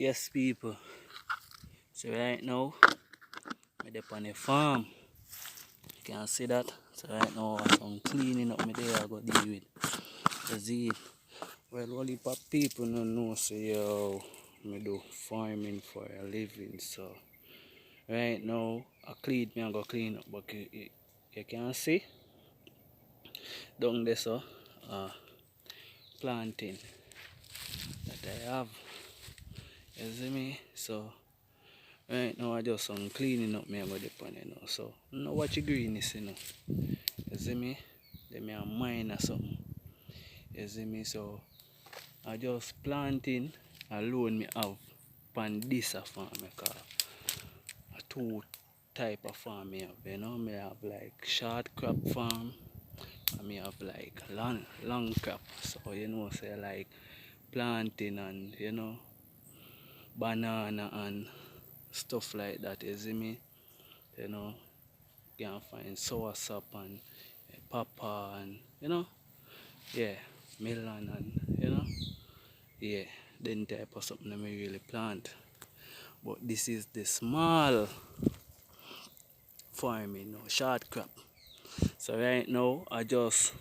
Yes, people. So right now, I'm on a farm. You can see that. So right now, I'm cleaning up my day I got deal with. You see it. Well, all the people don't know, so yo, I do farming for a living. So right now, I go clean up, but you can see down there, so planting that I have. You see me? So right now I just cleaning up me about the pan, you know. So now watch the greenness, you know. You see me? Then me a mine or something. You see me? So I just planting alone me have pan this a farm because a two type of farm me have, you know. Me have like short crop farm and me have like long crop. So you know, say like planting and you know banana and stuff like that, you see me? You know, you can find soursop and papa and you know, yeah, melon and you know, yeah, then type of something that me really plant. But this is the small farming, you know, short crop. So right now I just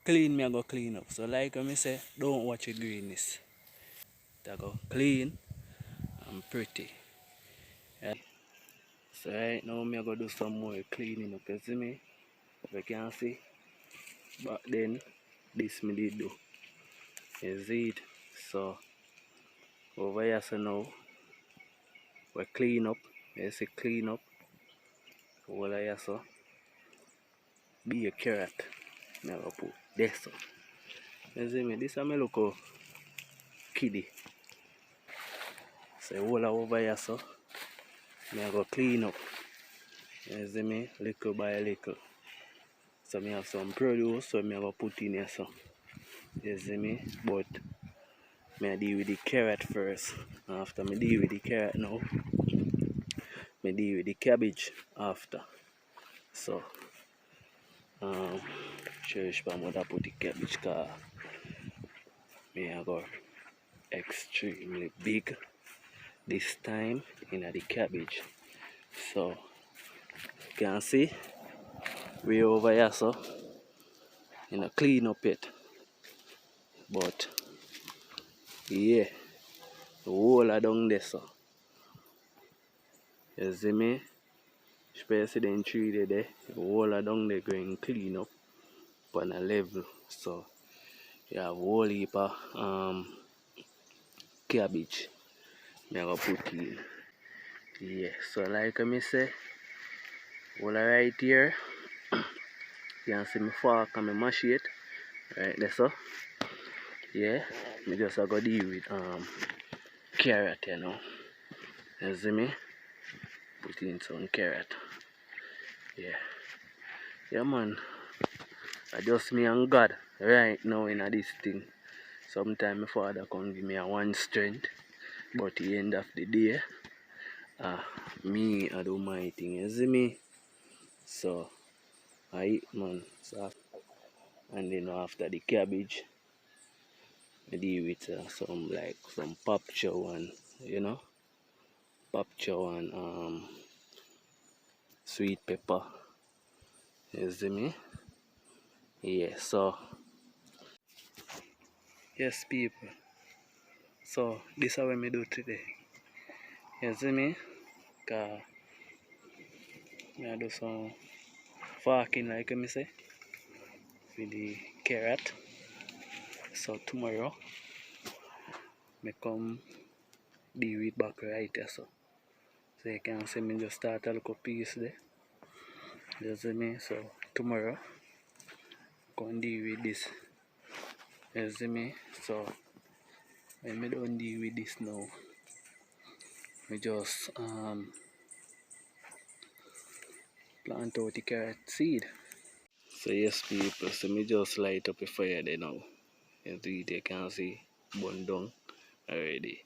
I go clean up. So like I say, don't watch the greenness. I go clean and pretty. Yeah. So right now I go do some more cleaning up, you see me? If you can see. But then this me did do. You see it? So over here so now we clean up. You see clean up. Over here so be a carrot. Never put this so. You see me? This is my local kiddie. So all over here so I go clean up. You see me? Little by little. So I have some produce so I go put in here so. You see me? But I deal with the carrot first. After I deal with the carrot now, I deal with the cabbage after. So cherish my mother put the cabbage car. Me I got extremely big this time in the cabbage. So you can see we over here so clean up it. But yeah, the whole are down there so. You see me? Especially the tree there, the whole are down there going clean up on a level. So you have whole heap of cabbage. Me I go put in. Yeah, so like I say, all right here, you can see me fork and me mash it. Right there so. Yeah, me just go deal with carrot, you know. You see me? Put in some carrot. Yeah. Yeah man. I just me and God right now in this thing. Sometimes my father can give me a one strength. But at the end of the day, me I do my thing, you see me? So I eat man. So and then after the cabbage I deal with some like some pop chow and you know pop chow and sweet pepper. You see me? Yeah, so yes people. So this is what I do today. You see me? Cause I do some farking like I say with the carrot. So tomorrow I come deal with back right there so. So you can see me just start a little piece there. You see me? So tomorrow come deal with this. You see me? So when I don't deal with this now, I just plant out the carrot seed. So yes people, so me just light up a fire there now. You see it, you can see burn down already.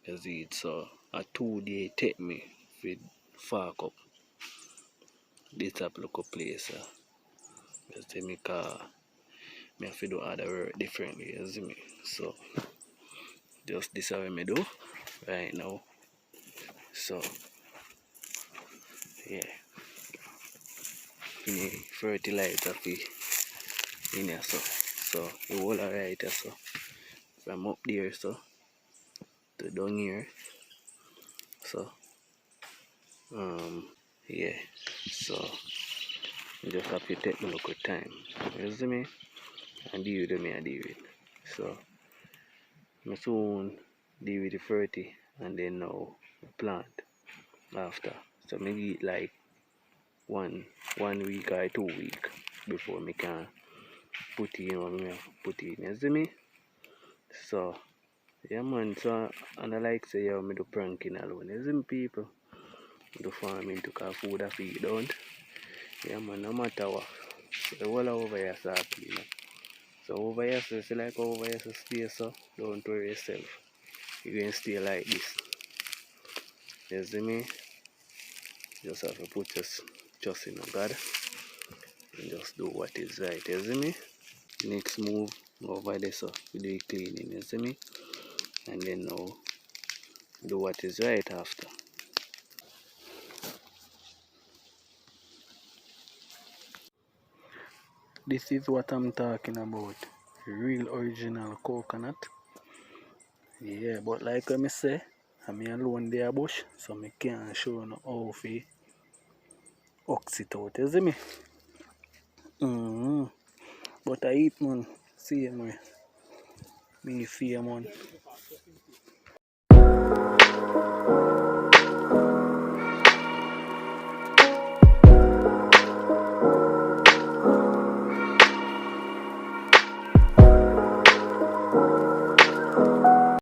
You see it, so a 2 day take me with fark up this type of local place. You see me, cause me have to do other work differently, you see me. So just this is what I do. right now. So yeah, in a fertilizer fee in here, so it all alright so from up there so to down here. So yeah, so you just have to take a look at time. You see me? And deal with me I deal with. So I soon deal with the 30 and then now plant after. So maybe like one week or 2 weeks before me can put in what me have to put in. You see me? So yeah man, so and I like say yeah me do pranking alone. You see me people? Do farming to cause food I feed don't. Yeah man, no matter what. So the whole over here start clean up. So over here so it's like over here so stay so don't worry yourself. You're going to stay like this. You see me? Just have to put just in God and just do what is right. You see me? Next move over there so we do cleaning. You see me? And then now do what is right after. This is what I'm talking about. Real original coconut. Yeah, but like I say, I'm alone there bush, so I can't show no how to ox it out. You see me? But I eat man, same way. Me fear man.